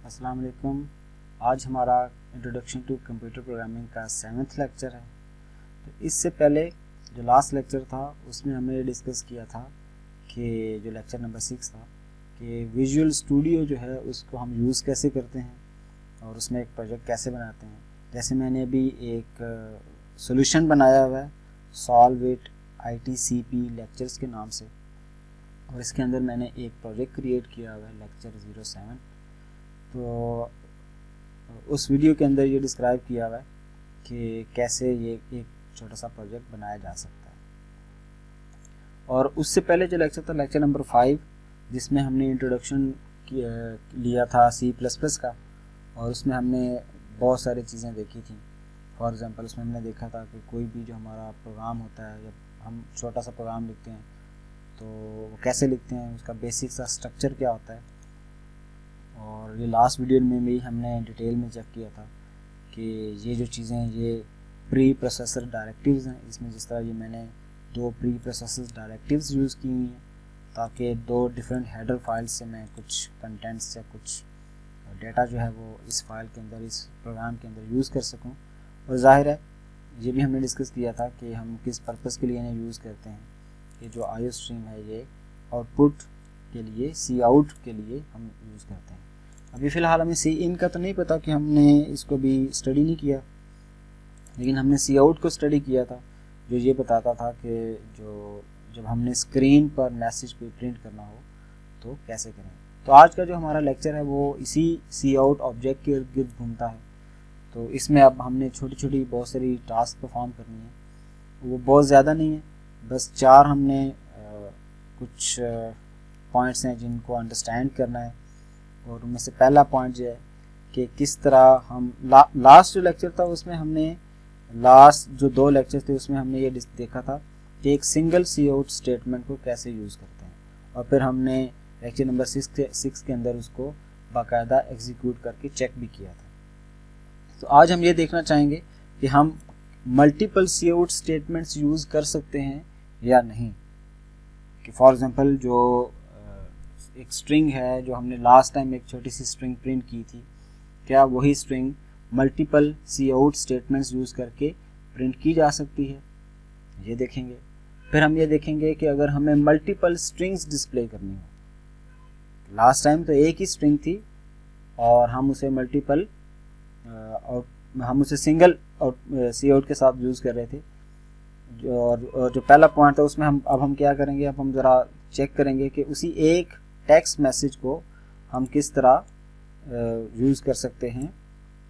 अस्सलाम वालेकुम। आज हमारा इंट्रोडक्शन टू कंप्यूटर प्रोग्रामिंग का 7th लेक्चर है। तो इससे पहले जो लास्ट लेक्चर था उसमें हमने डिस्कस किया था कि जो लेक्चर नंबर 6 था कि विजुअल स्टूडियो जो है उसको हम यूज़ कैसे करते हैं और उसमें एक प्रोजेक्ट कैसे बनाते हैं। जैसे मैंने अभी एक सोल्यूशन बनाया हुआ है सॉल्व इट ITCP लेक्चर्स के नाम से, और इसके अंदर मैंने एक प्रोजेक्ट क्रिएट किया हुआ है लेक्चर 07। तो उस वीडियो के अंदर ये डिस्क्राइब किया हुआ है कि कैसे ये एक छोटा सा प्रोजेक्ट बनाया जा सकता है। और उससे पहले जो लेक्चर था लेक्चर नंबर 5, जिसमें हमने इंट्रोडक्शन लिया था C++ का, और उसमें हमने बहुत सारी चीज़ें देखी थी। फॉर एग्ज़ाम्पल उसमें हमने देखा था कि कोई भी जो हमारा प्रोग्राम होता है, जब हम छोटा सा प्रोग्राम लिखते हैं तो वो कैसे लिखते हैं, उसका बेसिक सा स्ट्रक्चर क्या होता है। और ये लास्ट वीडियो में भी हमने डिटेल में चेक किया था कि ये जो चीज़ें ये प्री प्रोसेसर डायरेक्टिव्स हैं। इसमें जिस तरह ये मैंने 2 प्री प्रोसेसर डायरेक्टिव्स यूज़ की हुई हैं ताकि 2 डिफरेंट हेडर फाइल्स से मैं कुछ कंटेंट्स या कुछ डेटा जो है वो इस फाइल के अंदर, इस प्रोग्राम के अंदर यूज़ कर सकूं। और जाहिर है ये भी हमने डिस्कस किया था कि हम किस पर्पज़ के लिए इन्हें यूज़ करते हैं। ये जो IO स्ट्रीम है ये आउटपुट के लिए, सी आउट के लिए हम यूज़ करते हैं। अभी फ़िलहाल हमें सी इन का तो नहीं पता कि हमने इसको भी स्टडी नहीं किया, लेकिन हमने सी आउट को स्टडी किया था जो ये बताता था कि जब हमने स्क्रीन पर मैसेज को प्रिंट करना हो तो कैसे करें। तो आज का जो हमारा लेक्चर है वो इसी सी आउट ऑब्जेक्ट के इर्द गिर्द घूमता है। तो इसमें अब हमने छोटी छोटी बहुत सारी टास्क परफॉर्म करनी है। वो बहुत ज़्यादा नहीं है, बस 4 हमने कुछ पॉइंट्स हैं जिनको अंडरस्टैंड करना है। और उनमें से पहला पॉइंट जो है कि किस तरह हम लास्ट जो लेक्चर था उसमें हमने लास्ट जो 2 लेक्चर थे उसमें हमने ये देखा था कि एक सिंगल सी आउट स्टेटमेंट को कैसे यूज़ करते हैं, और फिर हमने लेक्चर नंबर 6 के अंदर उसको बाकायदा एग्जीक्यूट करके चेक भी किया था। तो आज हम ये देखना चाहेंगे कि हम मल्टीपल सी आउट स्टेटमेंट्स यूज़ कर सकते हैं या नहीं। कि फॉर एग्जांपल जो एक स्ट्रिंग है जो हमने लास्ट टाइम एक छोटी सी स्ट्रिंग प्रिंट की थी, क्या वही स्ट्रिंग मल्टीपल सी आउट स्टेटमेंट्स यूज़ करके प्रिंट की जा सकती है, ये देखेंगे। फिर हम ये देखेंगे कि अगर हमें मल्टीपल स्ट्रिंग्स डिस्प्ले करनी हो, लास्ट टाइम तो एक ही स्ट्रिंग थी और हम उसे मल्टीपल और हम उसे सिंगल और सी आउट के साथ यूज़ कर रहे थे। और जो पहला पॉइंट था उसमें हम क्या करेंगे, अब हम ज़रा चेक करेंगे कि उसी एक टेक्स्ट मैसेज को हम किस तरह यूज़ कर सकते हैं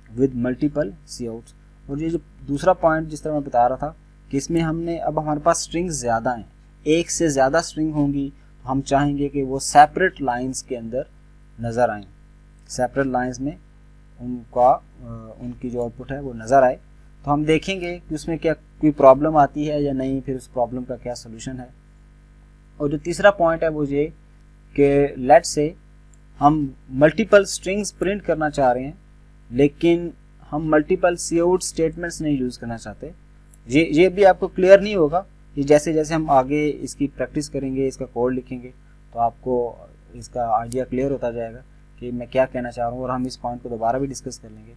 विद मल्टीपल सी आउट्स। और ये जो दूसरा पॉइंट जिस तरह मैं बता रहा था कि इसमें हमने अब हमारे पास स्ट्रिंग्स ज़्यादा हैं, एक से ज़्यादा स्ट्रिंग होंगी तो हम चाहेंगे कि वो सेपरेट लाइंस के अंदर नज़र आएँ, सेपरेट लाइंस में उनकी जो आउटपुट है वो नज़र आए। तो हम देखेंगे कि उसमें क्या कोई प्रॉब्लम आती है या नहीं, फिर उस प्रॉब्लम का क्या सोल्यूशन है। और जो तीसरा पॉइंट है वो ये कि लेट से हम मल्टीपल स्ट्रिंग्स प्रिंट करना चाह रहे हैं लेकिन हम मल्टीपल सी आउट स्टेटमेंट्स नहीं यूज़ करना चाहते। ये भी आपको क्लियर नहीं होगा। ये जैसे जैसे हम आगे इसकी प्रैक्टिस करेंगे, इसका कोड लिखेंगे, तो आपको इसका आइडिया क्लियर होता जाएगा कि मैं क्या कहना चाह रहा हूँ, और हम इस पॉइंट को दोबारा भी डिस्कस कर लेंगे।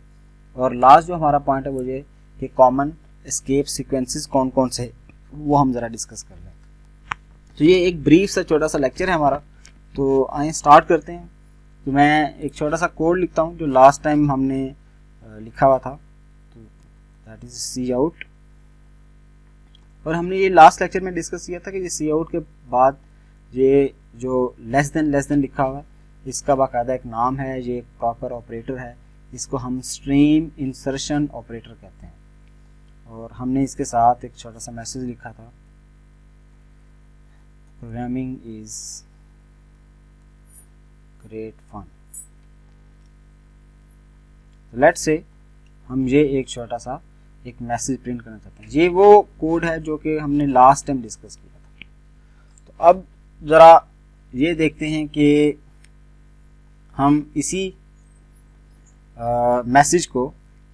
और लास्ट जो हमारा पॉइंट है वो ये कि कॉमन एस्केप सीक्वेंसेस कौन कौन से, वो हम ज़रा डिस्कस कर लें। तो ये एक ब्रीफ सा छोटा सा लेक्चर है हमारा, तो आइए स्टार्ट करते हैं। तो मैं एक छोटा सा कोड लिखता हूँ जो लास्ट टाइम हमने लिखा हुआ था, तो दैट इज़ सी आउट। और हमने ये लास्ट लेक्चर में डिस्कस किया था कि ये सी आउट के बाद ये जो लेस देन लिखा हुआ है इसका बाकायदा एक नाम है, ये एक प्रॉपर ऑपरेटर है, इसको हम स्ट्रीम इंसर्शन ऑपरेटर कहते हैं। और हमने इसके साथ एक छोटा सा मैसेज लिखा था, programming is great fun. Let's say हम ये एक छोटा सा एक मैसेज प्रिंट करना चाहते हैं। ये वो कोड है जो कि हमने लास्ट टाइम डिस्कस किया था। तो अब ज़रा ये देखते हैं कि हम इसी मैसेज को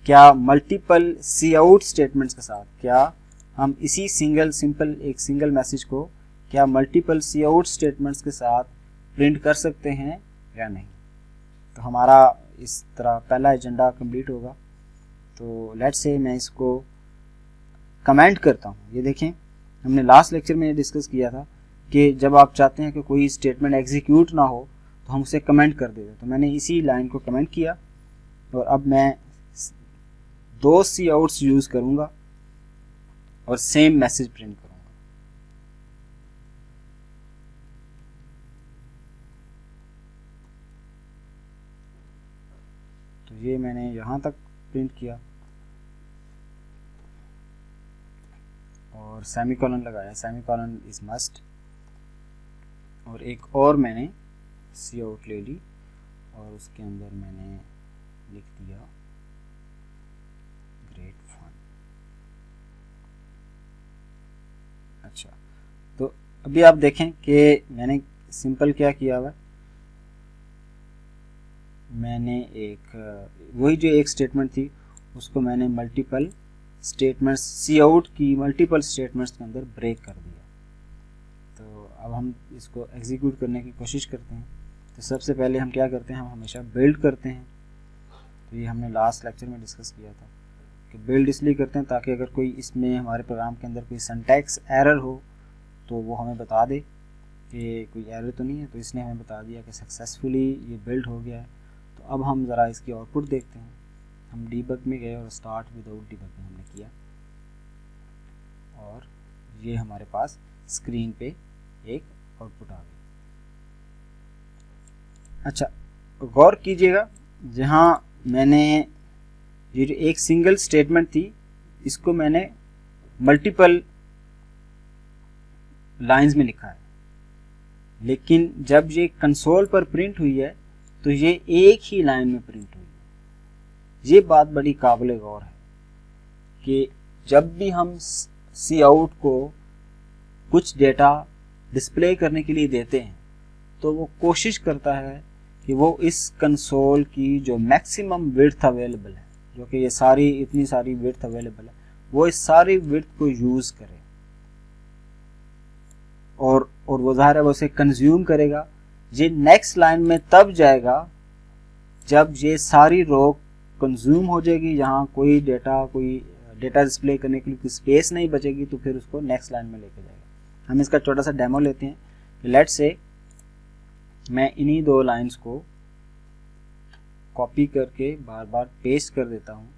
क्या मल्टीपल सी आउट स्टेटमेंट्स के साथ, क्या हम इसी एक सिंगल मैसेज को क्या मल्टीपल सी आउट स्टेटमेंट्स के साथ प्रिंट कर सकते हैं या नहीं। तो हमारा इस तरह पहला एजेंडा कंप्लीट होगा। तो लेट्स से मैं इसको कमेंट करता हूँ। ये देखें, हमने लास्ट लेक्चर में डिस्कस किया था कि जब आप चाहते हैं कि कोई स्टेटमेंट एग्जीक्यूट ना हो तो हम उसे कमेंट कर देते। तो मैंने इसी लाइन को कमेंट किया और अब मैं 2 सी आउट्स यूज़ करूँगा और सेम मैसेज प्रिंट करूँगा। तो ये मैंने यहाँ तक प्रिंट किया और सेमीकोलन लगाया, सेमीकोलन इज मस्ट। और एक और मैंने सी आउट ले ली और उसके अंदर मैंने लिख दिया ग्रेट फन। अच्छा, तो अभी आप देखें कि मैंने सिंपल क्या किया हुआ, मैंने एक वही जो एक स्टेटमेंट थी उसको मैंने मल्टीपल स्टेटमेंट्स, सी आउट की मल्टीपल स्टेटमेंट्स के अंदर ब्रेक कर दिया। तो अब हम इसको एग्जीक्यूट करने की कोशिश करते हैं। तो सबसे पहले हम क्या करते हैं, हम हमेशा बिल्ड करते हैं। तो ये हमने लास्ट लेक्चर में डिस्कस किया था कि बिल्ड इसलिए करते हैं ताकि अगर कोई इसमें हमारे प्रोग्राम के अंदर कोई सिंटैक्स एरर हो तो वो हमें बता दे कि कोई एरर तो नहीं है। तो इसने हमें बता दिया कि सक्सेसफुली ये बिल्ड हो गया है। तो अब हम ज़रा इसकी आउटपुट देखते हैं। हम डीबग में गए और स्टार्ट विदाउट डीबगिंग हमने किया और ये हमारे पास स्क्रीन पे एक आउटपुट आ गई। अच्छा, गौर कीजिएगा, जहाँ मैंने ये जो एक सिंगल स्टेटमेंट थी इसको मैंने मल्टीपल लाइंस में लिखा है, लेकिन जब ये कंसोल पर प्रिंट हुई है तो ये एक ही लाइन में प्रिंट हुई है। ये बात बड़ी काबिल गौर है कि जब भी हम सी आउट को कुछ डेटा डिस्प्ले करने के लिए देते हैं तो वो कोशिश करता है कि वो इस कंसोल की जो मैक्सिमम विड्थ अवेलेबल है, जो कि ये सारी इतनी सारी विड्थ अवेलेबल है, वो इस सारी विड्थ को यूज़ करे और वो ज़ाहिर है वो उसे कंज्यूम करेगा। ये नेक्स्ट लाइन में तब जाएगा जब ये सारी रो कंज्यूम हो जाएगी, यहाँ कोई डेटा डिस्प्ले करने के लिए कोई स्पेस नहीं बचेगी, तो फिर उसको नेक्स्ट लाइन में लेके जाएगा। हम इसका छोटा सा डेमो लेते हैं। लेट्स से मैं इन्हीं 2 लाइंस को कॉपी करके बार बार पेस्ट कर देता हूँ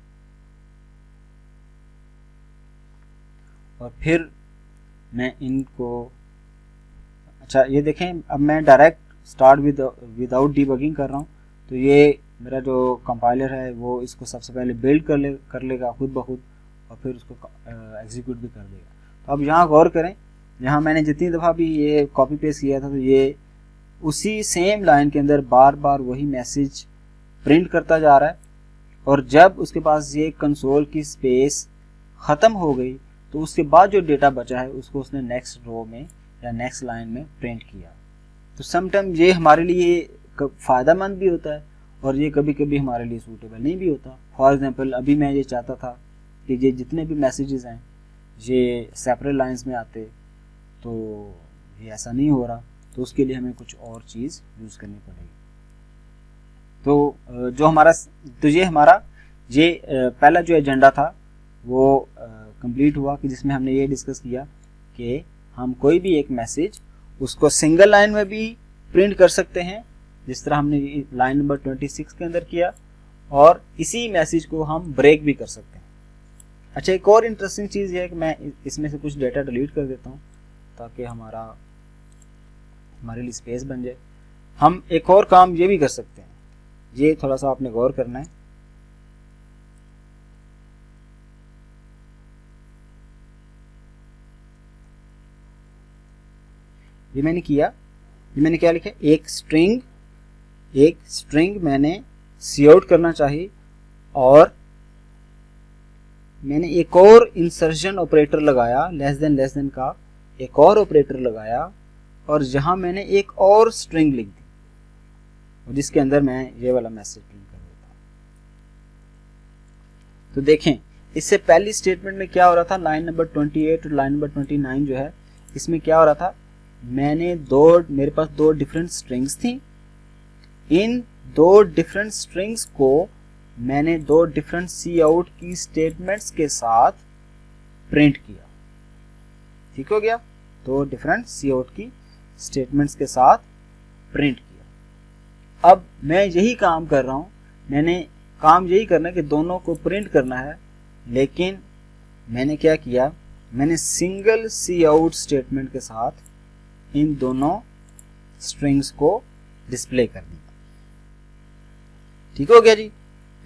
और फिर मैं इनको, अच्छा ये देखें, अब मैं डायरेक्ट स्टार्ट विदाउट डीबगिंग कर रहा हूँ। तो ये मेरा जो कंपाइलर है वो इसको सबसे पहले बिल्ड कर लेगा खुद ब खुद और फिर उसको एग्जीक्यूट भी कर देगा। तो अब यहाँ गौर करें, यहाँ मैंने जितनी दफ़ा भी ये कॉपी पेस्ट किया था तो ये उसी सेम लाइन के अंदर बार बार वही मैसेज प्रिंट करता जा रहा है और जब उसके पास ये कंसोल की स्पेस ख़त्म हो गई तो उसके बाद जो डेटा बचा है उसको उसने नेक्स्ट रो में या नेक्स्ट लाइन में प्रिंट किया। तो समटाइम ये हमारे लिए फ़ायदेमंद भी होता है और ये कभी कभी हमारे लिए सूटेबल नहीं भी होता। फॉर एग्जांपल अभी मैं ये चाहता था कि ये जितने भी मैसेजेस हैं ये सेपरेट लाइंस में आते, तो ये ऐसा नहीं हो रहा, तो उसके लिए हमें कुछ और चीज़ यूज़ करनी पड़ेगी। तो जो हमारा ये पहला जो एजेंडा था वो कंप्लीट हुआ कि जिसमें हमने ये डिस्कस किया कि हम कोई भी एक मैसेज उसको सिंगल लाइन में भी प्रिंट कर सकते हैं, जिस तरह हमने लाइन नंबर 26 के अंदर किया, और इसी मैसेज को हम ब्रेक भी कर सकते हैं। अच्छा, एक और इंटरेस्टिंग चीज़ ये है कि मैं इसमें से कुछ डेटा डिलीट कर देता हूँ ताकि हमारे लिए स्पेस बन जाए। हम एक और काम ये भी कर सकते हैं, ये थोड़ा सा आपने गौर करना है। ये मैंने क्या लिखा, एक स्ट्रिंग मैंने सी आउट करना चाहिए और मैंने एक और इंसर्शन ऑपरेटर लगाया, लेस देन का एक और ऑपरेटर लगाया और जहां मैंने एक और स्ट्रिंग लिख दी और जिसके अंदर मैं ये वाला मैसेज प्रिंट कर देता हूं। तो देखें, इससे पहली स्टेटमेंट में क्या हो रहा था, लाइन नंबर 28 और लाइन नंबर 29 जो है, इसमें क्या हो रहा था, मेरे पास दो डिफरेंट स्ट्रिंग्स थी। इन दो डिफरेंट स्ट्रिंग्स को मैंने दो डिफरेंट सी आउट की स्टेटमेंट्स के साथ प्रिंट किया। ठीक हो गया, दो डिफरेंट सी आउट की स्टेटमेंट्स के साथ प्रिंट किया। अब मैं यही काम कर रहा हूं, मैंने काम यही करना है कि दोनों को प्रिंट करना है, लेकिन मैंने क्या किया, मैंने सिंगल सी आउट स्टेटमेंट के साथ इन दोनों स्ट्रिंग्स को डिस्प्ले कर दिया। ठीक हो गया जी,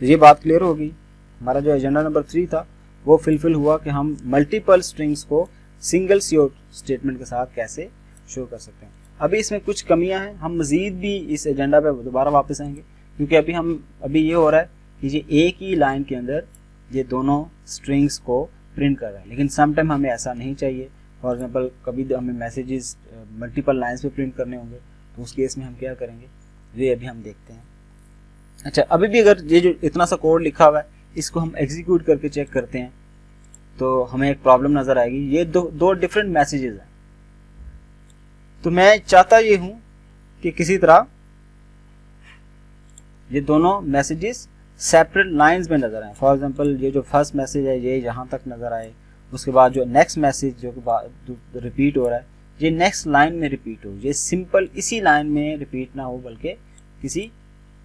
तो ये बात क्लियर होगी। हमारा जो एजेंडा नंबर 3 था वो फुलफिल हुआ कि हम मल्टीपल स्ट्रिंग्स को सिंगल सी आउट स्टेटमेंट के साथ कैसे शो कर सकते हैं। अभी इसमें कुछ कमियां हैं, हम मजीद भी इस एजेंडा पे दोबारा वापस आएंगे, क्योंकि अभी ये हो रहा है कि ये एक ही लाइन के अंदर ये दोनों स्ट्रिंग्स को प्रिंट कर रहे हैं, लेकिन समटाइम हमें ऐसा नहीं चाहिए। फॉर एग्जांपल कभी हमें मैसेजेस मल्टीपल लाइंस पे प्रिंट करने होंगे, तो उस केस में हम क्या करेंगे, ये अभी हम देखते हैं। अच्छा, अभी भी अगर ये जो इतना सा कोड लिखा हुआ है इसको हम एग्जीक्यूट करके चेक करते हैं तो हमें एक प्रॉब्लम नजर आएगी। ये दो डिफरेंट मैसेजेस हैं, तो मैं चाहता ये हूं कि किसी तरह ये दोनों मैसेजेस सेपरेट लाइंस में नजर आए। फॉर एग्जांपल ये जो फर्स्ट मैसेज है ये यहाँ तक नजर आए, उसके बाद जो नेक्स्ट मैसेज जो रिपीट हो रहा है ये नेक्स्ट लाइन में रिपीट हो, ये सिंपल इसी लाइन में रिपीट ना हो बल्कि किसी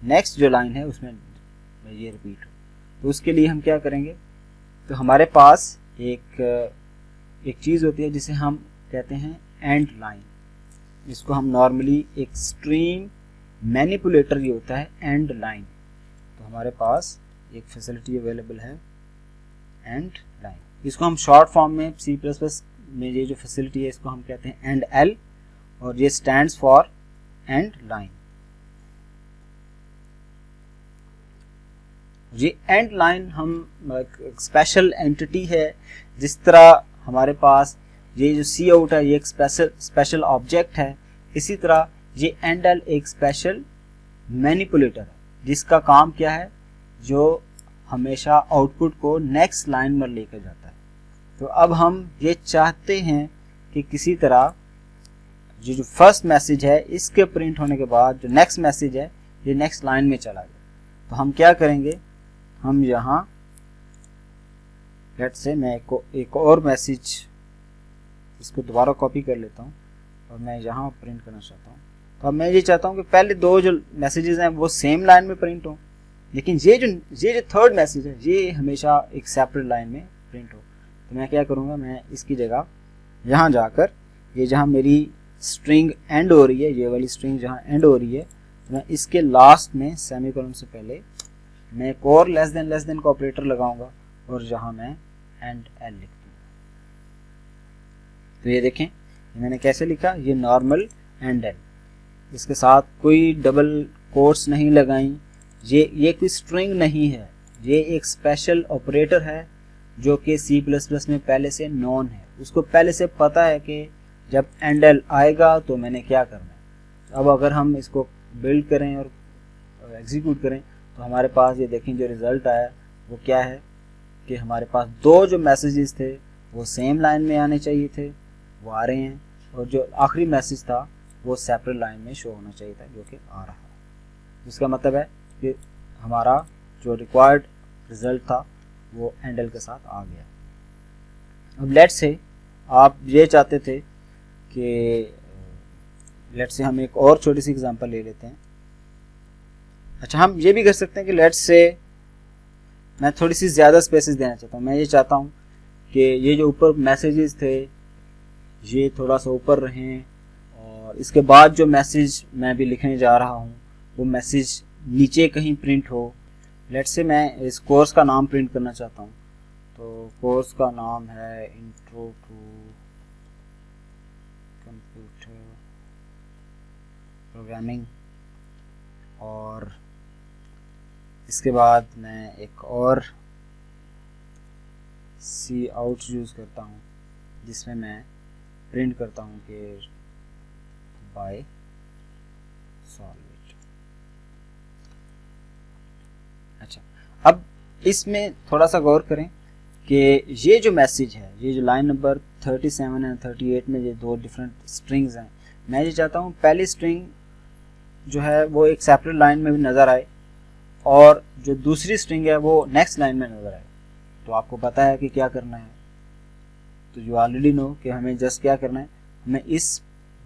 नेक्स्ट जो लाइन है उसमें ये रिपीट हो। तो उसके लिए हम क्या करेंगे, तो हमारे पास एक चीज़ होती है जिसे हम कहते हैं एंड लाइन। इसको हम नॉर्मली एक स्ट्रीम मैनिपुलेटर ये होता है एंड लाइन। तो हमारे पास एक फैसिलिटी अवेलेबल है एंड लाइन, इसको हम शॉर्ट फॉर्म में C++ में ये जो फैसिलिटी है इसको हम कहते हैं एंड एल, और ये स्टैंड्स फॉर एंड लाइन। ये एंड लाइन हम स्पेशल एंटिटी है, जिस तरह हमारे पास ये जो सी आउट है ये एक स्पेशल ऑब्जेक्ट है, इसी तरह ये एंड एल एक स्पेशल मैनिपुलेटर है जिसका काम क्या है, जो हमेशा आउटपुट को नेक्स्ट लाइन पर लेकर जाता है। तो अब हम ये चाहते हैं कि किसी तरह ये जो फर्स्ट मैसेज है इसके प्रिंट होने के बाद जो नेक्स्ट मैसेज है ये नेक्स्ट लाइन में चला जाए। तो हम क्या करेंगे, हम यहाँ लेट्स से मैं एक और मैसेज इसको दोबारा कॉपी कर लेता हूँ और मैं यहाँ प्रिंट करना चाहता हूँ। तो अब मैं ये चाहता हूँ कि पहले दो जो मैसेजेस हैं वो सेम लाइन में प्रिंट हो, लेकिन ये जो थर्ड मैसेज है ये हमेशा एक सेपरेट लाइन में प्रिंट हो। तो मैं क्या करूँगा, मैं इसकी जगह यहाँ जाकर ये जहाँ मेरी स्ट्रिंग एंड हो रही है, ये वाली स्ट्रिंग जहाँ एंड हो रही है, तो मैं इसके लास्ट में सेमीकोलन से पहले मैं एक और लेस देन का ऑपरेटर लगाऊंगा और जहाँ मैं एंड एल लिख दूँगा। तो ये देखें मैंने कैसे लिखा, ये नॉर्मल एंड एल, इसके साथ कोई डबल कोट्स नहीं लगाई, ये कोई स्ट्रिंग नहीं है, ये एक स्पेशल ऑपरेटर है जो कि C++ में पहले से नॉन है। उसको पहले से पता है कि जब एंड एल आएगा तो मैंने क्या करना है। अब अगर हम इसको बिल्ड करें और एग्जीक्यूट करें तो हमारे पास ये देखें जो रिज़ल्ट आया वो क्या है कि हमारे पास दो जो मैसेजेस थे वो सेम लाइन में आने चाहिए थे, वो आ रहे हैं, और जो आखिरी मैसेज था वो सेपरेट लाइन में शो होना चाहिए था जो कि आ रहा है। इसका मतलब है कि हमारा जो रिक्वायर्ड रिज़ल्ट था वो एंड एल के साथ आ गया। अब लेट्स से आप ये चाहते थे कि लेट्स से हम एक और छोटी सी एग्जांपल ले लेते हैं। अच्छा, हम ये भी कर सकते हैं कि लेट्स से मैं थोड़ी सी ज़्यादा स्पेसेस देना चाहता हूँ। मैं ये चाहता हूँ कि ये जो ऊपर मैसेजेस थे ये थोड़ा सा ऊपर रहें और इसके बाद जो मैसेज मैं भी लिखने जा रहा हूँ वो मैसेज नीचे कहीं प्रिंट हो। लेट्स से मैं इस कोर्स का नाम प्रिंट करना चाहता हूँ, तो कोर्स का नाम है इंट्रो टू कंप्यूटर प्रोग्रामिंग, और इसके बाद मैं एक और सी आउट यूज़ करता हूँ जिसमें मैं प्रिंट करता हूँ कि बाय सॉल्व इट। अच्छा, अब इसमें थोड़ा सा गौर करें कि ये जो मैसेज है, ये जो लाइन नंबर 37 एंड 38 में ये दो डिफरेंट स्ट्रिंग्स हैं, मैं ये चाहता हूँ पहली स्ट्रिंग जो है वो एक सेपरेट लाइन में भी नज़र आए और जो दूसरी स्ट्रिंग है वो नेक्स्ट लाइन में नज़र आए, तो आपको पता है कि क्या करना है। तो यू ऑलरेडी नो कि हमें जस्ट क्या करना है, हमें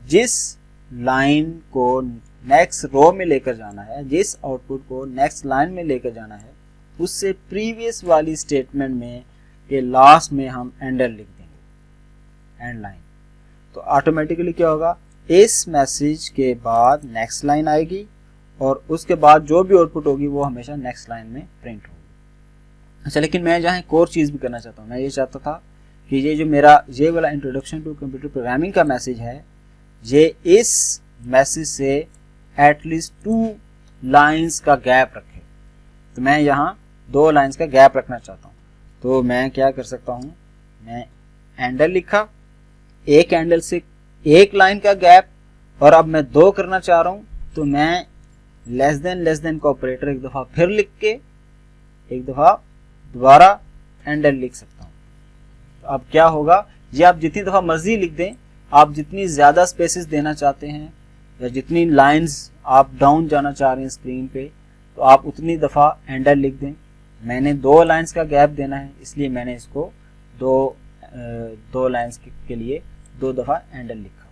जिस लाइन को नेक्स्ट रो में लेकर जाना है, जिस आउटपुट को नेक्स्ट लाइन में लेकर जाना है, उससे प्रीवियस वाली स्टेटमेंट में के लास्ट में हम एंडर लिख देंगे, एंड लाइन। तो ऑटोमेटिकली क्या होगा, इस मैसेज के बाद नेक्स्ट लाइन आएगी और उसके बाद जो भी आउटपुट होगी वो हमेशा नेक्स्ट लाइन में प्रिंट होगी। अच्छा, लेकिन मैं जहाँ एक और चीज़ भी करना चाहता हूँ, मैं ये चाहता था कि ये जो मेरा ये वाला इंट्रोडक्शन टू कंप्यूटर प्रोग्रामिंग का मैसेज है, ये इस मैसेज से एटलीस्ट 2 लाइंस का गैप रखे। तो मैं यहाँ 2 लाइंस का गैप रखना चाहता हूँ। तो मैं क्या कर सकता हूँ, मैं एंडल लिखा, एक एंडल से 1 लाइन का गैप, और अब मैं 2 करना चाह रहा हूँ तो मैं लेस देन का ऑपरेटर एक दफ़ा फिर लिख के एक दफ़ा दोबारा एंडल लिख सकता हूँ। तो अब क्या होगा, ये आप जितनी दफ़ा मर्जी लिख दें, आप जितनी ज़्यादा स्पेसेस देना चाहते हैं या जितनी लाइंस आप डाउन जाना चाह रहे हैं स्क्रीन पे, तो आप उतनी दफ़ा एंडल लिख दें। मैंने 2 लाइंस का गैप देना है, इसलिए मैंने इसको दो लाइंस के लिए 2 दफ़ा एंडल लिखा।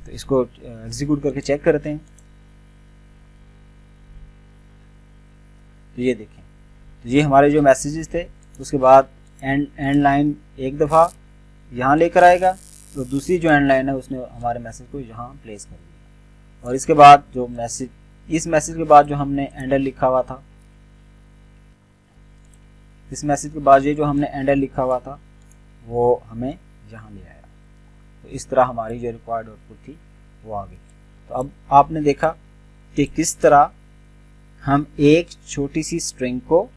तो इसको एग्जीक्यूट करके चेक करते हैं। तो ये देखें, तो ये हमारे जो मैसेजेस थे, उसके बाद एंड लाइन एक दफ़ा यहाँ लेकर आएगा, तो दूसरी जो एंड लाइन है उसने हमारे मैसेज को यहाँ प्लेस कर दिया। और इसके बाद जो मैसेज, इस मैसेज के बाद जो हमने एंडर लिखा हुआ था, इस मैसेज के बाद ये जो हमने एंडर लिखा हुआ था वो हमें यहाँ ले आया। तो इस तरह हमारी जो रिक्वायर्ड आउटपुट थी वो आ गई। तो अब आपने देखा कि किस तरह हम एक छोटी सी स्ट्रिंग को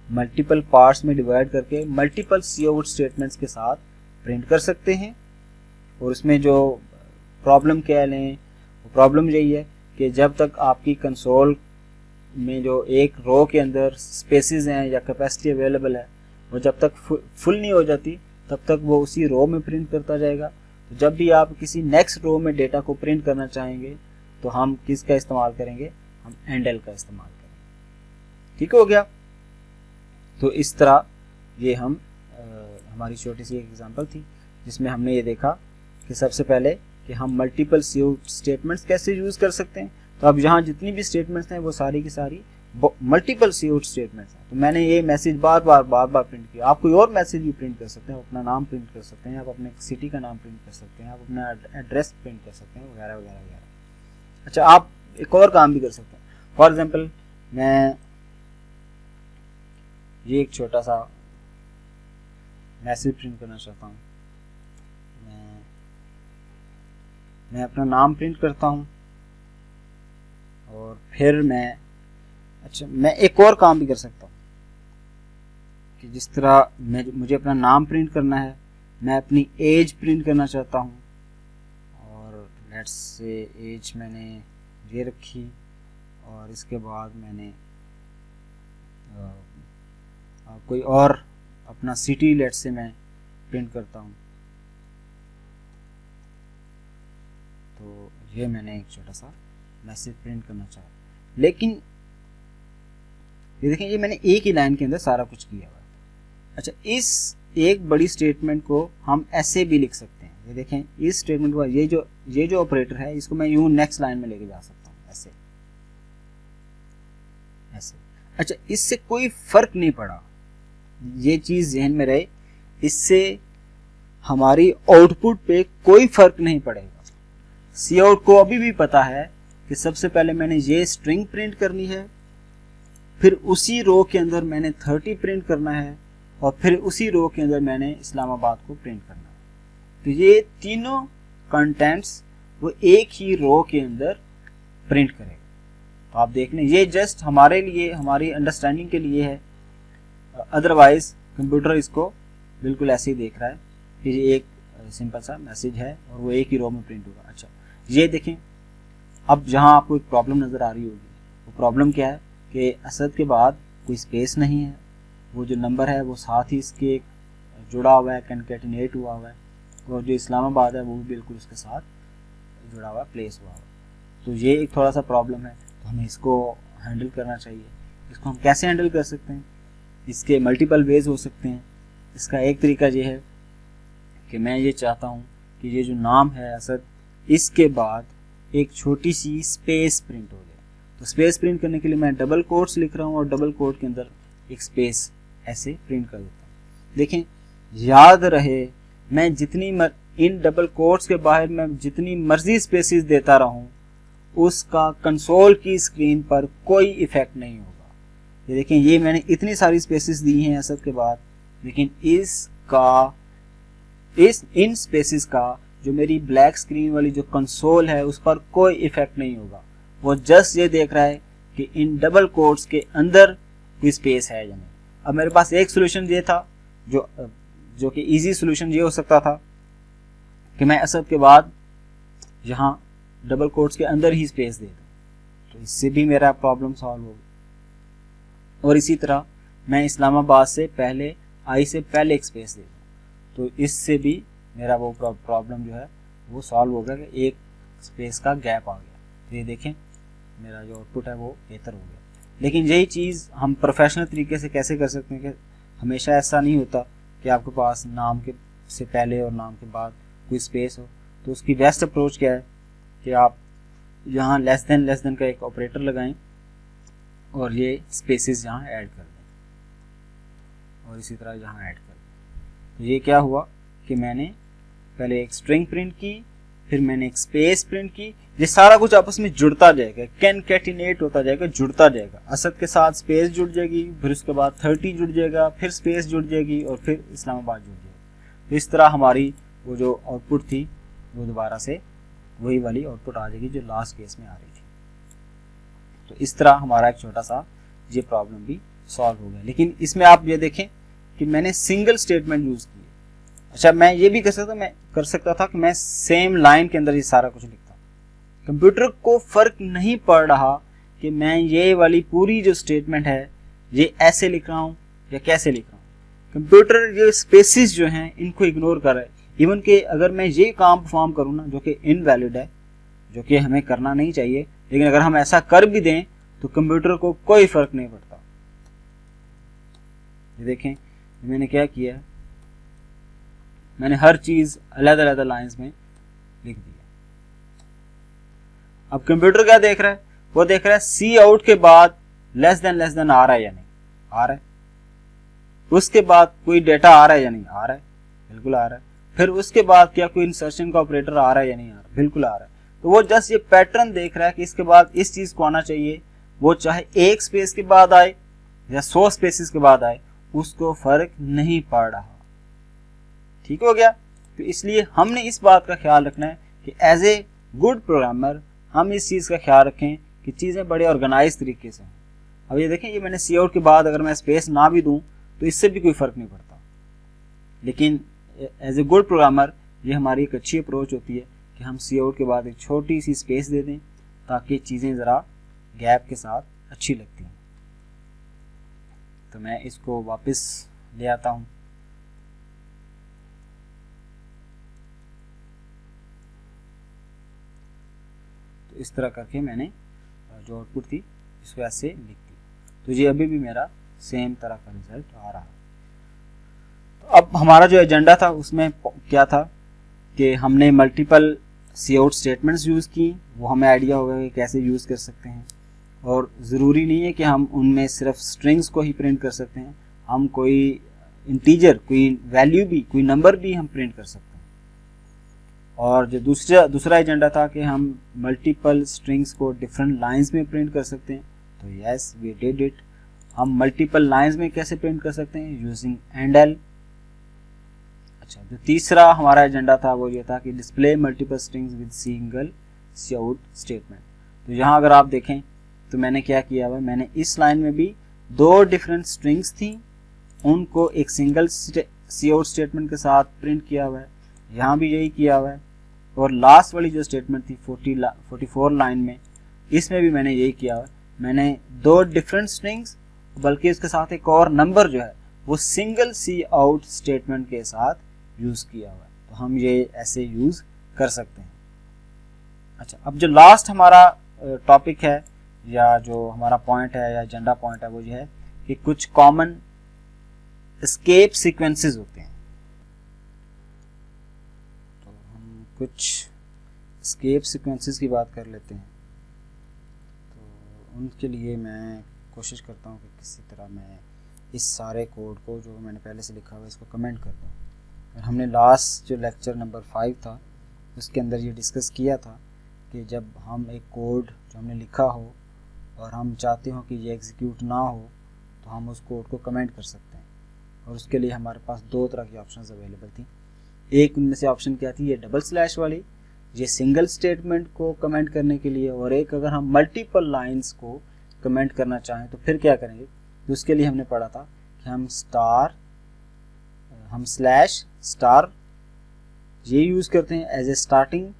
मल्टीपल पार्ट्स में डिवाइड करके मल्टीपल काउट स्टेटमेंट्स के साथ प्रिंट कर सकते हैं। और उसमें जो प्रॉब्लम कह लें, वो प्रॉब्लम यही है कि जब तक आपकी कंसोल में जो एक रो के अंदर स्पेसेस हैं या कैपेसिटी अवेलेबल है, वो जब तक फुल नहीं हो जाती तब तक वो उसी रो में प्रिंट करता जाएगा। तो जब भी आप किसी नेक्स्ट रो में डेटा को प्रिंट करना चाहेंगे तो हम किसका इस्तेमाल करेंगे, हम एंडल का इस्तेमाल करेंगे। ठीक हो गया। तो इस तरह ये हमारी छोटी सी एक एग्जांपल थी जिसमें हमने ये देखा कि सबसे पहले कि हम मल्टीपल काउट स्टेटमेंट्स कैसे यूज़ कर सकते हैं। तो अब यहाँ जितनी भी स्टेटमेंट्स हैं वो सारी की सारी मल्टीपल काउट स्टेटमेंट्स हैं। तो मैंने ये मैसेज बार बार प्रिंट किया। आप कोई और मैसेज भी प्रिंट कर सकते हैं, अपना नाम प्रिंट कर सकते हैं, आप अपने सिटी का नाम प्रिंट कर सकते हैं, आप अपना एड्रेस प्रिंट कर सकते हैं, वगैरह वगैरह वगैरह। अच्छा, आप एक और काम भी कर सकते हैं। फॉर एग्जाम्पल, मैं ये एक छोटा सा मैसेज प्रिंट करना चाहता हूँ। मैं अपना नाम प्रिंट करता हूँ और फिर मैं एक और काम भी कर सकता हूँ कि जिस तरह मुझे अपना नाम प्रिंट करना है, मैं अपनी एज प्रिंट करना चाहता हूँ। और लेट्स से एज मैंने ये रखी और इसके बाद मैंने कोई और अपना सिटी लेट्स से मैं प्रिंट करता हूँ। तो ये मैंने एक छोटा सा मैसेज प्रिंट करना चाहा, लेकिन ये देखें, ये मैंने एक ही लाइन के अंदर सारा कुछ किया हुआ है। अच्छा, इस एक बड़ी स्टेटमेंट को हम ऐसे भी लिख सकते हैं। ये देखें, इस स्टेटमेंट को ये जो ऑपरेटर है इसको मैं यूं नेक्स्ट लाइन में लेके जा सकता हूँ, ऐसे ऐसे। अच्छा, इससे कोई फर्क नहीं पड़ा, ये चीज़ ज़हन में रहे, इससे हमारी आउटपुट पे कोई फर्क नहीं पड़ेगा। काउट को अभी भी पता है कि सबसे पहले मैंने ये स्ट्रिंग प्रिंट करनी है, फिर उसी रो के अंदर मैंने 30 प्रिंट करना है और फिर उसी रो के अंदर मैंने इस्लामाबाद को प्रिंट करना है। तो ये तीनों कंटेंट्स वो एक ही रो के अंदर प्रिंट करेगा। तो आप देख लें, ये जस्ट हमारे लिए, हमारी अंडरस्टैंडिंग के लिए है, अदरवाइज कंप्यूटर इसको बिल्कुल ऐसे ही देख रहा है कि ये एक सिंपल सा मैसेज है और वो एक ही रो में प्रिंट होगा। अच्छा, ये देखें, अब जहाँ आपको एक प्रॉब्लम नज़र आ रही होगी, वो प्रॉब्लम क्या है कि असद के बाद कोई स्पेस नहीं है, वो जो नंबर है वो साथ ही इसके जुड़ा हुआ है, कॉन्कैटिनेट हुआ हुआ है, और जो इस्लामाबाद है वो भी बिल्कुल उसके साथ जुड़ा हुआ है, प्लेस हुआ हुआ है। तो ये एक थोड़ा सा प्रॉब्लम है, तो हमें इसको हैंडल करना चाहिए। इसको हम कैसे हैंडल कर सकते हैं? इसके मल्टीपल वेज हो सकते हैं। इसका एक तरीका ये है कि मैं ये चाहता हूँ कि ये जो नाम है असद, इसके बाद एक छोटी सी स्पेस प्रिंट हो जाए। तो स्पेस प्रिंट करने के लिए मैं डबल कोट्स लिख रहा हूँ और डबल कोट के अंदर एक स्पेस ऐसे प्रिंट कर देता हूँ। देखें, याद रहे, मैं जितनी इन डबल कोट्स के बाहर मैं जितनी मर्जी स्पेसिस देता रहूँ, उसका कंसोल की स्क्रीन पर कोई इफेक्ट नहीं होगा। ये देखें, ये मैंने इतनी सारी स्पेसिस दी हैं असद के बाद, लेकिन इन स्पेसिस का जो मेरी ब्लैक स्क्रीन वाली जो कंसोल है उस पर कोई इफेक्ट नहीं होगा। वो जस्ट ये देख रहा है कि इन डबल कोट्स के अंदर कोई स्पेस है या नहीं। अब मेरे पास एक सोल्यूशन ये था, जो कि इजी सोल्यूशन ये हो सकता था कि मैं असद के बाद यहाँ डबल कोट्स के अंदर ही स्पेस दे दूँ, तो इससे भी मेरा प्रॉब्लम सॉल्व होगा। और इसी तरह मैं इस्लामाबाद से पहले आई से पहले एक स्पेस दे दूँ, तो इससे भी मेरा वो प्रॉब्लम जो है वो सॉल्व हो गया कि एक स्पेस का गैप आ गया। तो ये देखें, मेरा जो आउटपुट है वो बेहतर हो गया। लेकिन यही चीज़ हम प्रोफेशनल तरीके से कैसे कर सकते हैं कि हमेशा ऐसा नहीं होता कि आपके पास नाम के से पहले और नाम के बाद कोई स्पेस हो। तो उसकी बेस्ट अप्रोच क्या है कि आप यहाँ लेस देन का एक ऑपरेटर लगाएं और ये स्पेसेस यहाँ ऐड कर दें और इसी तरह यहाँ ऐड कर दें। तो ये क्या हुआ कि मैंने पहले एक स्ट्रिंग प्रिंट की, फिर मैंने एक स्पेस प्रिंट की। ये सारा कुछ आपस में जुड़ता जाएगा, कैनकेटिनेट होता जाएगा, जुड़ता जाएगा। असद के साथ स्पेस जुड़ जाएगी, फिर उसके बाद 30 जुड़ जाएगा, फिर स्पेस जुड़ जाएगी और फिर इस्लामाबाद जुड़ जाएगा। तो इस तरह हमारी वो जो आउटपुट थी वो दोबारा से वही वाली आउटपुट आ जाएगी जो लास्ट केस में आ रही थी। तो इस तरह हमारा एक छोटा सा ये प्रॉब्लम भी सॉल्व हो गया। लेकिन इसमें आप ये देखें कि मैंने सिंगल स्टेटमेंट यूज़ की। अच्छा, मैं ये भी कर सकता था कि मैं सेम लाइन के अंदर ये सारा कुछ लिखता। कंप्यूटर को फर्क नहीं पड़ रहा कि मैं ये वाली पूरी जो स्टेटमेंट है ये ऐसे लिख रहा हूँ या कैसे लिख रहा हूँ। कंप्यूटर ये स्पेसिस जो हैं इनको इग्नोर कर रहा है। इवन कि अगर मैं ये काम परफॉर्म करूँ ना, जो कि इनवैलिड है, जो कि हमें करना नहीं चाहिए, लेकिन अगर हम ऐसा कर भी दें तो कंप्यूटर को कोई फर्क नहीं पड़ता। ये देखें, मैंने क्या किया है, मैंने हर चीज अलग अलग लाइंस में लिख दिया। अब कंप्यूटर क्या देख रहा है? वो देख रहा है सी आउट के बाद लेस देन आ रहा है या नहीं आ रहा है। उसके बाद कोई डेटा आ रहा है या नहीं आ रहा है, बिल्कुल आ रहा है। फिर उसके बाद क्या कोई इंसर्शन का ऑपरेटर आ रहा है या नहीं आ रहा, बिल्कुल आ रहा है। तो वो जस्ट ये पैटर्न देख रहा है कि इसके बाद इस चीज को आना चाहिए, वो चाहे एक स्पेस के बाद आए या 100 स्पेसिस के बाद आए, उसको फर्क नहीं पड़ रहा। ठीक हो गया। तो इसलिए हमने इस बात का ख्याल रखना है कि एज ए गुड प्रोग्रामर हम इस चीज़ का ख्याल रखें कि चीज़ें बड़े ऑर्गेनाइज तरीके से हों। अब ये देखें, ये मैंने सी आउट के बाद अगर मैं स्पेस ना भी दूं तो इससे भी कोई फ़र्क नहीं पड़ता। लेकिन एज ए गुड प्रोग्रामर ये हमारी एक अच्छी अप्रोच होती है कि हम सी आउट के बाद एक छोटी सी स्पेस दे दें ताकि चीज़ें ज़रा गैप के साथ अच्छी लगती हैं। तो मैं इसको वापस ले आता हूँ। तो इस तरह करके मैंने जो आउटपुट थी इसको ऐसे लिख दी। तो ये अभी भी मेरा सेम तरह का रिजल्ट आ रहा है। तो अब हमारा जो एजेंडा था उसमें क्या था कि हमने मल्टीपल सी आउट स्टेटमेंट्स यूज़ की। वो हमें आइडिया होगा कि कैसे यूज़ कर सकते हैं, और ज़रूरी नहीं है कि हम उनमें सिर्फ स्ट्रिंग्स को ही प्रिंट कर सकते हैं। हम कोई इंटीजर, कोई वैल्यू भी, कोई नंबर भी हम प्रिंट कर सकते हैं। और जो दूसरा एजेंडा था कि हम मल्टीपल स्ट्रिंग्स को डिफरेंट लाइंस में प्रिंट कर सकते हैं। तो यस, वी डिड इट। हम मल्टीपल लाइंस में कैसे प्रिंट कर सकते हैं? Using and. अच्छा, जो तीसरा हमारा एजेंडा था वो ये था कि display multiple strings with single cout statement. तो यहाँ अगर आप देखें तो मैंने क्या किया हुआ है, मैंने इस लाइन में भी 2 डिफरेंट स्ट्रिंग्स थी, उनको एक सिंगल सी आउट स्टेटमेंट के साथ प्रिंट किया हुआ है। यहाँ भी यही किया हुआ है। और लास्ट वाली जो स्टेटमेंट थी 44 लाइन में, इसमें भी मैंने यही किया हुआ है। मैंने 2 डिफरेंट स्ट्रिंग्स, बल्कि इसके साथ एक और नंबर जो है वो सिंगल सी आउट स्टेटमेंट के साथ यूज़ किया हुआ है। तो हम ये ऐसे यूज़ कर सकते हैं। अच्छा, अब जो लास्ट हमारा टॉपिक है या जो हमारा पॉइंट है या एजेंडा पॉइंट है वो ये है कि कुछ कॉमन एस्केप सीक्वेंसेस होते हैं। तो हम कुछ एस्केप सीक्वेंसेस की बात कर लेते हैं। तो उनके लिए मैं कोशिश करता हूँ कि किसी तरह मैं इस सारे कोड को जो मैंने पहले से लिखा हुआ है इसको कमेंट कर दूँ। हमने लास्ट जो लेक्चर नंबर 5 था उसके अंदर ये डिस्कस किया था कि जब हम एक कोड जो हमने लिखा हो और हम चाहते हो कि ये एग्जीक्यूट ना हो तो हम उस कोड को कमेंट कर सकते हैं, और उसके लिए हमारे पास दो तरह की ऑप्शंस अवेलेबल थी। एक उनमें से ऑप्शन क्या थी, ये डबल स्लैश वाली, ये सिंगल स्टेटमेंट को कमेंट करने के लिए, और एक अगर हम मल्टीपल लाइंस को कमेंट करना चाहें तो फिर क्या करेंगे। तो उसके लिए हमने पढ़ा था कि हम स्लैश स्टार ये यूज़ करते हैं एज ए स्टार्टिंग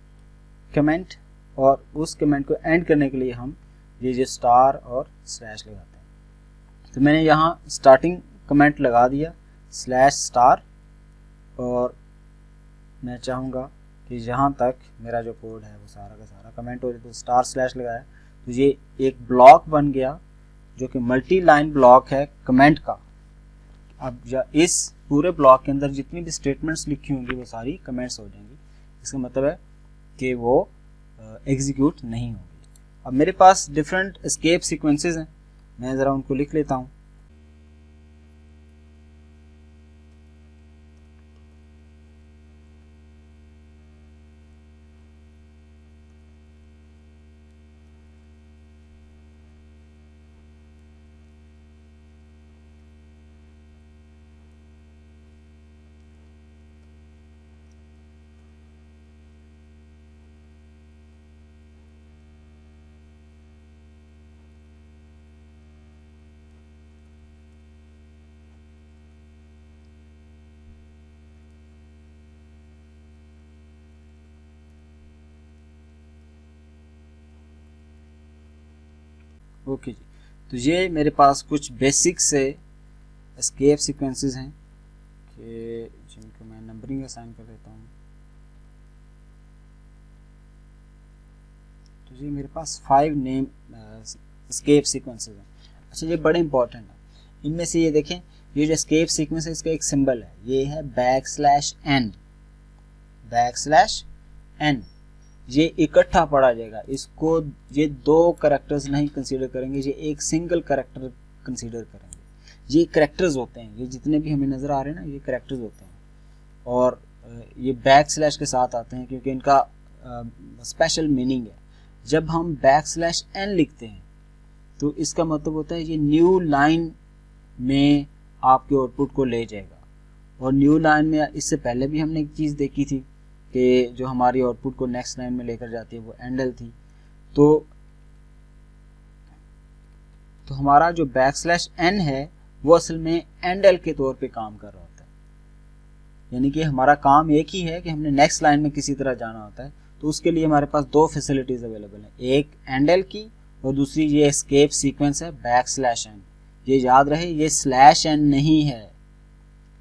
कमेंट, और उस कमेंट को एंड करने के लिए हम ये स्टार और स्लैश लगाते हैं। तो मैंने यहाँ स्टार्टिंग कमेंट लगा दिया स्लैश स्टार, और मैं चाहूँगा कि जहाँ तक मेरा जो कोड है वो सारा का सारा कमेंट हो जाए। तो स्टार स्लैश लगाया तो ये एक ब्लॉक बन गया जो कि मल्टी लाइन ब्लॉक है कमेंट का। अब इस पूरे ब्लॉक के अंदर जितनी भी स्टेटमेंट्स लिखी होंगी वो सारी कमेंट्स हो जाएंगी। इसका मतलब है कि वो एग्जीक्यूट नहीं होगी। अब मेरे पास डिफरेंट एस्केप सीक्वेंसेस हैं, मैं ज़रा उनको लिख लेता हूँ। ओके जी, तो ये मेरे पास कुछ बेसिक से एस्केप सीक्वेंसेस हैं कि जिनको मैं नंबरिंग असाइन कर देता हूँ। तो ये मेरे पास 5 नेम एस्केप सीक्वेंसेस हैं। अच्छा, ये बड़े इंपॉर्टेंट है। इनमें से ये देखें, ये जो एस्केप सीक्वेंस है इसका एक सिंबल है, ये है बैकस्लैश n। ये इकट्ठा पढ़ा जाएगा, इसको ये दो करैक्टर्स नहीं कंसीडर करेंगे, ये एक सिंगल करैक्टर कंसीडर करेंगे। ये करैक्टर्स होते हैं, ये जितने भी हमें नज़र आ रहे हैं ना ये करैक्टर्स होते हैं, और ये बैक स्लैश के साथ आते हैं क्योंकि इनका स्पेशल मीनिंग है। जब हम बैकस्लैश n लिखते हैं तो इसका मतलब होता है ये न्यू लाइन में आपके आउटपुट को ले जाएगा। और न्यू लाइन में इससे पहले भी हमने एक चीज़ देखी थी कि जो हमारी आउटपुट को नेक्स्ट लाइन में लेकर जाती है वो एंडल थी। तो हमारा जो बैकस्लैश n है वो असल में एंडल के तौर पे काम कर रहा होता है, यानी कि हमारा काम एक ही है कि हमने नेक्स्ट लाइन में किसी तरह जाना होता है। तो उसके लिए हमारे पास दो फैसिलिटीज़ अवेलेबल हैं, एक एंडल की और दूसरी ये एस्केप सीक्वेंस है बैकस्लैश n। ये याद रहे, ये स्लैश n नहीं है,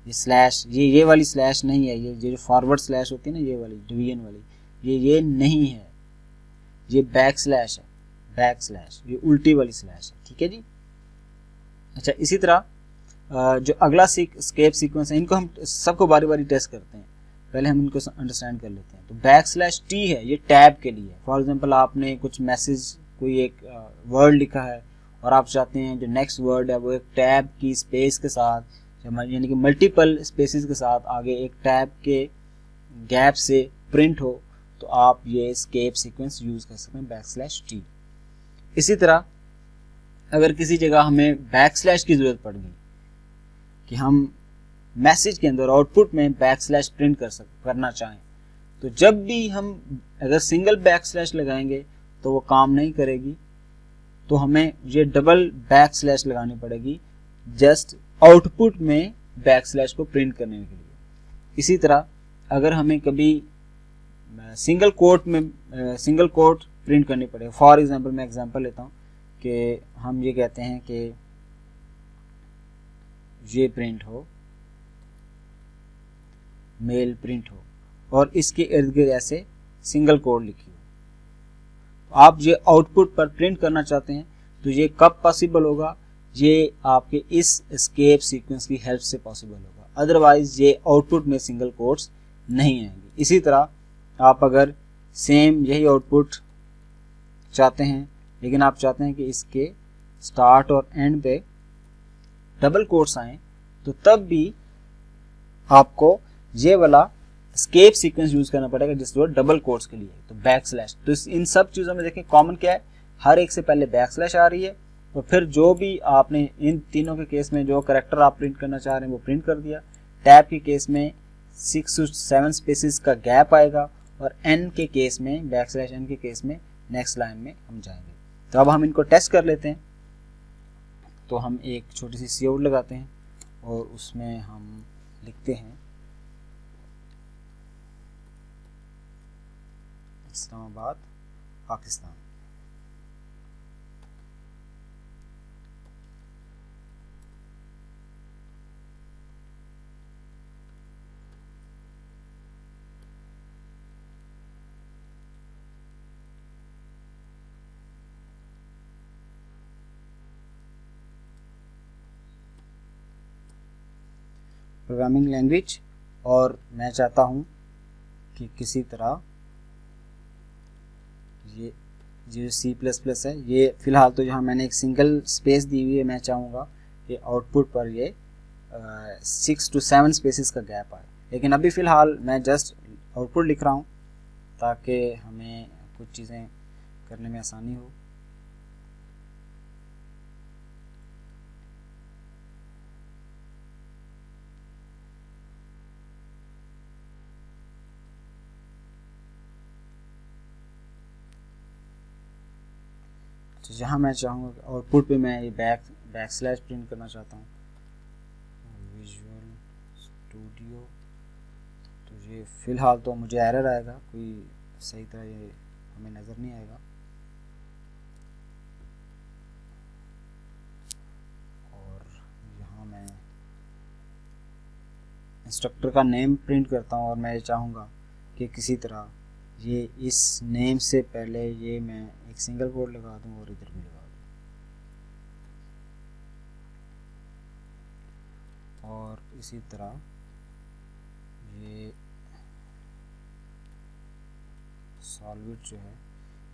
ये स्लैश ये वाली स्लैश नहीं है, ये जो फॉरवर्ड स्लैश होती है ना ये वाली डिवीजन वाली, ये नहीं है, ये बैक स्लैश है, बैक स्लैश ये उल्टी वाली स्लैश है। ठीक है जी। अच्छा, इसी तरह जो अगला एस्केप सीक्वेंस है इनको हम सबको बारी बारी टेस्ट करते हैं, पहले हम इनको अंडरस्टैंड कर लेते हैं। तो बैक स्लैश टी है, ये टैब के लिए। फॉर एग्जाम्पल आपने कुछ मैसेज कोई एक वर्ड लिखा है और आप चाहते हैं जो नेक्स्ट वर्ड है वो एक टैब की स्पेस के साथ, यानी कि मल्टीपल स्पेसेस के साथ आगे एक टैब के गैप से प्रिंट हो, तो आप ये एस्केप सीक्वेंस यूज़ कर सकते हैं बैकस्लैश टी। इसी तरह अगर किसी जगह हमें बैकस्लैश की ज़रूरत पड़ गई कि हम मैसेज के अंदर आउटपुट में बैकस्लैश प्रिंट करना चाहें, तो जब भी हम अगर सिंगल बैकस्लैश लगाएंगे तो वो काम नहीं करेगी, तो हमें ये डबल बैकस्लैश लगानी पड़ेगी जस्ट आउटपुट में बैकस्लैश को प्रिंट करने के लिए। इसी तरह अगर हमें कभी सिंगल कोट प्रिंट करनी पड़े, फॉर एग्जांपल मैं एग्जांपल लेता हूँ कि हम ये कहते हैं कि ये प्रिंट हो, मेल प्रिंट हो और इसके इर्द गिर्द ऐसे सिंगल कोड लिखी हो, आप ये आउटपुट पर प्रिंट करना चाहते हैं तो ये कब पॉसिबल होगा, ये आपके इस एस्केप सीक्वेंस की हेल्प से पॉसिबल होगा, अदरवाइज ये आउटपुट में सिंगल कोट्स नहीं आएंगे। इसी तरह आप अगर सेम यही आउटपुट चाहते हैं लेकिन आप चाहते हैं कि इसके स्टार्ट और एंड पे डबल कोट्स आए, तो तब भी आपको ये वाला एस्केप सीक्वेंस यूज करना पड़ेगा जिस जो डबल कोट्स के लिए, तो बैक स्लैश। तो इन सब चीज़ों में देखें कॉमन क्या है, हर एक से पहले बैक स्लैश आ रही है और फिर जो भी आपने इन तीनों के केस में जो करैक्टर आप प्रिंट करना चाह रहे हैं वो प्रिंट कर दिया। टैब के केस में 6 to 7 स्पेसिस का गैप आएगा और एन के केस में बैक स्लैश एन के केस में नेक्स्ट लाइन में हम जाएंगे। तो अब हम इनको टेस्ट कर लेते हैं। तो हम एक छोटी सी सी आउट लगाते हैं और उसमें हम लिखते हैं इस्लामाबाद पाकिस्तान। प्रोग्रामिंग लैंग्वेज, और मैं चाहता हूँ कि किसी तरह ये जो C++ है, ये फ़िलहाल तो यहाँ मैंने एक सिंगल स्पेस दी हुई है, मैं चाहूँगा कि आउटपुट पर ये 6 to 7 स्पेसिस का गैप आए। लेकिन अभी फ़िलहाल मैं जस्ट आउटपुट लिख रहा हूँ ताकि हमें कुछ चीज़ें करने में आसानी हो। तो जहाँ मैं चाहूँगा आउटपुट पे मैं ये बैक स्लैश प्रिंट करना चाहता हूँ, विजुअल स्टूडियो। तो ये फ़िलहाल तो मुझे एरर आएगा, कोई सही तरह ये हमें नज़र नहीं आएगा। और यहाँ मैं इंस्ट्रक्टर का नेम प्रिंट करता हूँ और मैं ये चाहूँगा कि किसी तरह ये इस नेम से पहले ये मैं एक सिंगल कोड लगा दूं और इधर भी लगा दूं। और इसी तरह ये सॉल्विट जो है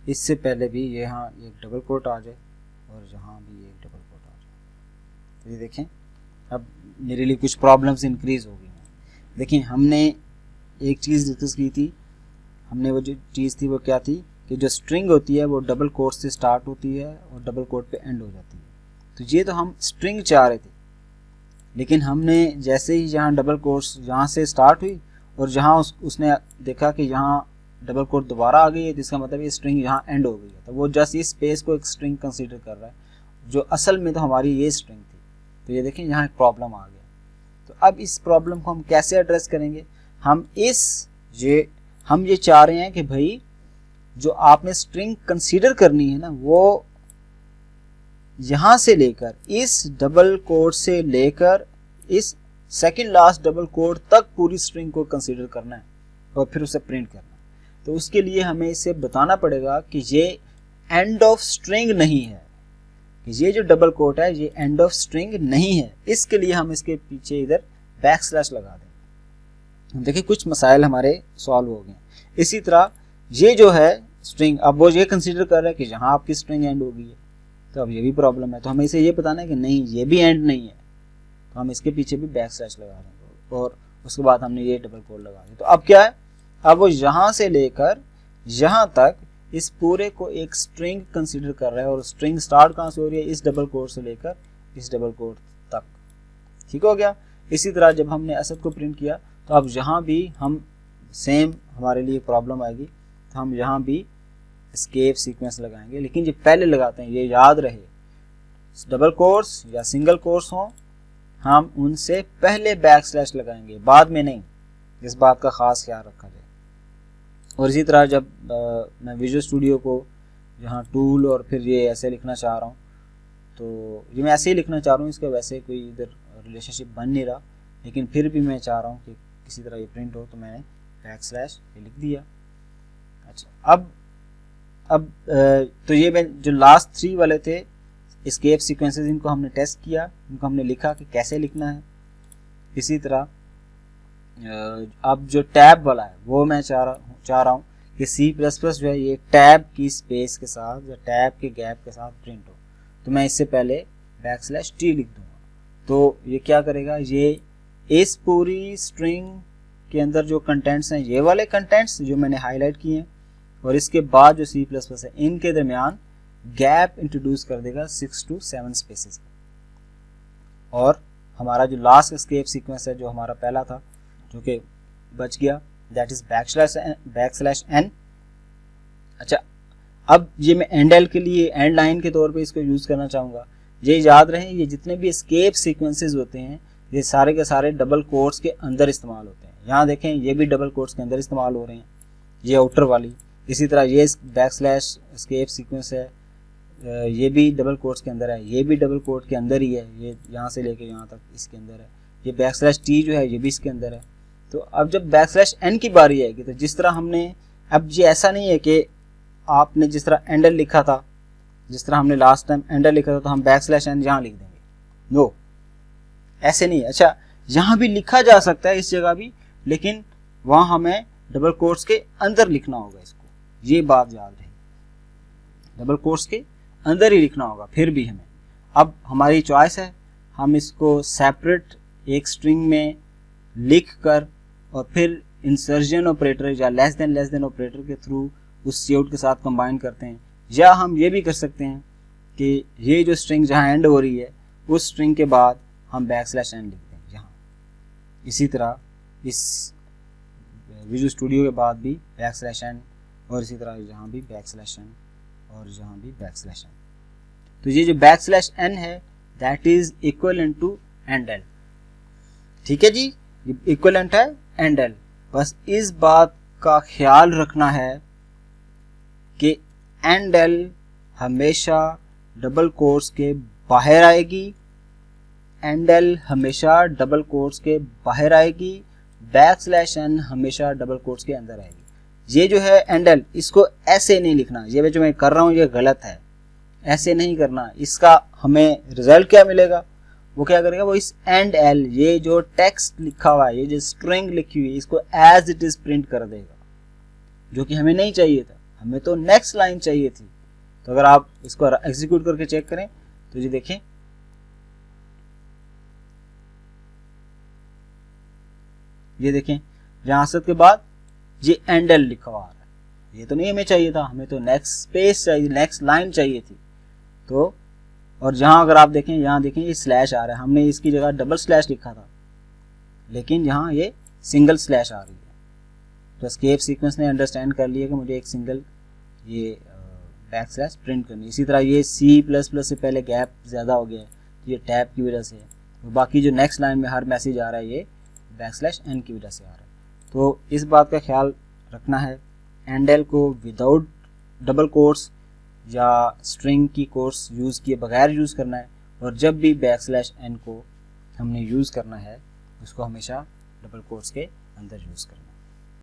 इससे पहले भी यहाँ एक डबल कोट आ जाए और यहाँ भी एक डबल कोट आ जाए। तो ये देखें अब मेरे लिए कुछ प्रॉब्लम्स इंक्रीज हो गई हैं। देखिए हमने एक चीज़ डिस्कस की थी, हमने वो जो चीज़ थी वो क्या थी कि जो स्ट्रिंग होती है वो डबल कोट से स्टार्ट होती है और डबल कोट पे एंड हो जाती है। तो ये तो हम स्ट्रिंग चाह रहे थे, लेकिन हमने जैसे ही यहाँ डबल कोट्स यहाँ से स्टार्ट हुई और जहाँ उसने देखा कि यहाँ डबल कोट दोबारा आ गई है, तो इसका मतलब ये स्ट्रिंग यहाँ एंड हो गई है। तो वो जस्ट इस स्पेस को एक स्ट्रिंग कंसीडर कर रहा है, जो असल में तो हमारी ये स्ट्रिंग थी। तो ये देखें यहाँ एक प्रॉब्लम आ गया। तो अब इस प्रॉब्लम को हम कैसे एड्रेस करेंगे, हम ये चाह रहे हैं कि भाई जो आपने स्ट्रिंग कंसीडर करनी है ना, वो यहां से लेकर इस डबल कोट से लेकर इस सेकंड लास्ट डबल कोट तक पूरी स्ट्रिंग को कंसीडर करना है और फिर उसे प्रिंट करना है। तो उसके लिए हमें इसे बताना पड़ेगा कि ये एंड ऑफ स्ट्रिंग नहीं है, कि ये जो डबल कोट है ये एंड ऑफ स्ट्रिंग नहीं है। इसके लिए हम इसके पीछे इधर बैक स्लैश लगा देंगे। देखिए कुछ मसाइल हमारे सॉल्व हो गए। इसी तरह ये जो है स्ट्रिंग, अब वो ये कंसीडर कर रहा है कि जहाँ आपकी स्ट्रिंग एंड हो गई है, तो अब ये भी प्रॉब्लम है। तो हमें इसे ये बताना है कि नहीं ये भी एंड नहीं है, तो हम इसके पीछे भी बैक स्लैश लगा देंगे और उसके बाद हमने ये डबल कोट लगा दिया। तो अब क्या है, अब वो यहाँ से लेकर यहाँ तक इस पूरे को एक स्ट्रिंग कंसीडर कर रहा है और स्ट्रिंग स्टार्ट कहाँ से हो रही है, इस डबल कोट से लेकर इस डबल कोट तक। ठीक हो गया। इसी तरह जब हमने असद को प्रिंट किया तो अब यहाँ भी हम सेम हमारे लिए प्रॉब्लम आएगी, तो हम यहाँ भी एस्केप सीक्वेंस लगाएंगे। लेकिन ये पहले लगाते हैं, ये याद रहे, डबल कोट्स या सिंगल कोट्स हों हम उनसे पहले बैक स्लैश लगाएंगे, बाद में नहीं। इस बात का खास ख्याल रखा जाए। और इसी तरह जब मैं विजुअल स्टूडियो को यहाँ टूल और फिर ये ऐसे लिखना चाह रहा हूँ, तो ये मैं ऐसे ही लिखना चाह रहा हूँ, इसका वैसे कोई इधर रिलेशनशिप बन नहीं रहा, लेकिन फिर भी मैं चाह रहा हूँ कि किसी तरह ये प्रिंट हो, तो मैंने बैक स्लैश ये लिख दिया। अच्छा, अब अब तो ये मैं जो लास्ट 3 वाले थे एस्केप सीक्वेंसेस, इनको हमने टेस्ट किया, इनको हमने लिखा कि कैसे लिखना है। इसी तरह अब जो टैब वाला है वो मैं चाह रहा हूँ कि C++ जो है ये टैब की स्पेस के साथ या टैब के गैप के साथ प्रिंट हो। तो मैं इससे पहले \t लिख दूंगा, तो ये क्या करेगा, ये इस पूरी स्ट्रिंग के अंदर जो कंटेंट्स हैं, ये वाले कंटेंट्स जो मैंने हाईलाइट किए हैं, और इसके बाद जो C++ है इनके दरमियान गैप इंट्रोड्यूस कर देगा 6 to 7 स्पेसेस। और हमारा जो लास्ट एस्केप सीक्वेंस है जो हमारा पहला था जो कि बच गया, दैट इज \n। अच्छा, अब ये मैं एंड के लिए एंड लाइन के तौर पे इसको यूज करना चाहूँगा। ये याद रहे, ये जितने भी एस्केप सीक्वेंसेस होते हैं ये सारे के सारे डबल कोट्स के अंदर इस्तेमाल होते हैं। यहाँ देखें ये भी डबल कोट्स के अंदर इस्तेमाल हो रहे हैं, ये आउटर वाली। इसी तरह ये \escape सीक्वेंस है, ये भी डबल कोट्स के अंदर है, ये भी डबल कोट के अंदर ही है, ये यहाँ से लेके यहाँ तक इसके अंदर है। ये \t जो है ये भी इसके अंदर है। तो अब जब \n की बारी आएगी तो जिस तरह हमने, अब ये ऐसा नहीं है कि आपने जिस तरह एंडल लिखा था, जिस तरह हमने लास्ट टाइम एंडल लिखा था तो हम \n यहाँ लिख देंगे, नो ऐसे नहीं। अच्छा, यहाँ भी लिखा जा सकता है इस जगह भी, लेकिन वहाँ हमें डबल कोट्स के अंदर लिखना होगा इसको, ये बात याद रहे, डबल कोट्स के अंदर ही लिखना होगा। फिर भी हमें, अब हमारी चॉइस है, हम इसको सेपरेट एक स्ट्रिंग में लिख कर और फिर इंसर्जन ऑपरेटर या लेस देन ऑपरेटर के थ्रू उस काउट के साथ कंबाइन करते हैं, या हम ये भी कर सकते हैं कि ये जो स्ट्रिंग जहाँ एंड हो रही है उस स्ट्रिंग के बाद हम \n लिखते हैं यहाँ। इसी तरह इस विजुअल स्टूडियो के बाद भी \n, और इसी तरह यहाँ भी \n और यहाँ भी \n। तो ये जो \n है that is equivalent to endl. ठीक है जी, ये इक्वलेंट है एंडल। बस इस बात का ख्याल रखना है कि एंडल हमेशा डबल कोट्स के बाहर आएगी, एंडल हमेशा डबल कोट्स के बाहर आएगी, \n हमेशा डबल कोट्स के अंदर आएगी। ये जो है एंडल, इसको ऐसे नहीं लिखना, ये जो मैं कर रहा हूँ ये गलत है, ऐसे नहीं करना। इसका हमें रिजल्ट क्या मिलेगा, वो क्या करेगा, वो इस एंड एल, ये जो टेक्स्ट लिखा हुआ है, ये जो स्ट्रिंग लिखी हुई है, इसको एज इट इज प्रिंट कर देगा, जो कि हमें नहीं चाहिए था, हमें तो नेक्स्ट लाइन चाहिए थी। तो अगर आप इसको एग्जीक्यूट करके चेक करें तो ये देखें, ये देखें रियासत के बाद ये एंडल लिखा हुआ है, ये तो नहीं हमें चाहिए था, हमें तो नेक्स्ट स्पेस चाहिए, नेक्स्ट लाइन चाहिए थी। तो और जहां अगर आप देखें, यहाँ देखें ये स्लैश आ रहा है, हमने इसकी जगह डबल स्लैश लिखा था, लेकिन यहाँ ये सिंगल स्लैश आ रही है। तो एस्केप सीक्वेंस ने अंडरस्टैंड कर लिया कि मुझे एक सिंगल ये \n प्रिंट करनी। इसी तरह ये C++ से पहले गैप ज़्यादा हो गया है, ये टैब की वजह से है। तो बाकी जो नेक्स्ट लाइन में हर मैसेज आ रहा है ये \n की वजह से आ रहा है। तो इस बात का ख्याल रखना है, एंडल को विदाउट डबल कोट्स या स्ट्रिंग की कोट्स यूज़ किए बगैर यूज़ करना है, और जब भी \n को हमने यूज़ करना है उसको हमेशा डबल कोट्स के अंदर यूज़ करना है।